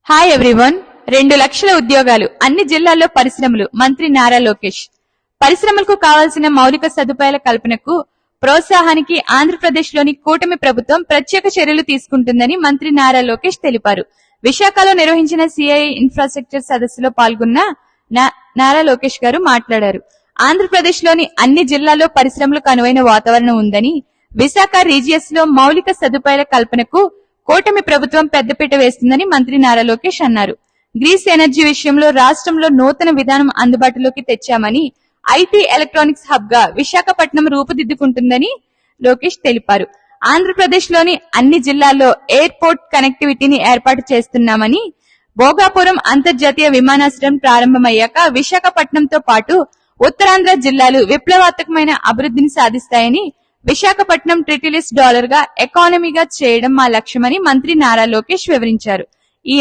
Hi everyone. 2 లక్షల ఉద్యోగాలు, అన్ని జిల్లాల్లో పరిశ్రమలు. మంత్రి నారా లోకేష్. పరిశ్రమలకు కావాల్సిన మౌలిక సదుపాయాల కల్పనకు ప్రోత్సాహానికి ఆంధ్రప్రదేశ్లోని కూటమి ప్రభుత్వం ప్రత్యేక చర్యలు తీసుకుంటుందని మంత్రి నారా లోకేష్ తెలిపారు. విశాఖలో నిర్వహించిన సిఐఐ ఇన్ఫ్రాస్ట్రక్చర్ సదస్సులో పాల్గొన్న నారా లోకేష్ గారు మాట్లాడారు. ఆంధ్రప్రదేశ్లోని అన్ని జిల్లాల్లో పరిశ్రమలకు అనువైన వాతావరణం ఉందని, విశాఖ రీజియస్ లో మౌలిక సదుపాయాల కల్పనకు కూటమి ప్రభుత్వం పెద్దపీట వేస్తుందని మంత్రి నారా లోకేష్ అన్నారు. గ్రీస్ ఎనర్జీ విషయంలో రాష్ట్రంలో నూతన విధానం అందుబాటులోకి తెచ్చామని, ఐటీ ఎలక్ట్రానిక్స్ హబ్ గా విశాఖపట్నం రూపుదిద్దుకుంటుందని లోకేష్ తెలిపారు. ఆంధ్రప్రదేశ్ లోని అన్ని జిల్లాల్లో ఎయిర్పోర్ట్ కనెక్టివిటీని ఏర్పాటు చేస్తున్నామని, భోగాపురం అంతర్జాతీయ విమానాశ్రయం ప్రారంభమయ్యాక విశాఖపట్నంతో పాటు ఉత్తరాంధ్ర జిల్లాలు విప్లవాత్మకమైన అభివృద్ధిని సాధిస్తాయని, విశాఖపట్నం $1 ట్రిలియన్ గా ఎకానమీగా చేయడం మా లక్ష్యమని మంత్రి నారా లోకేష్ వివరించారు. ఈ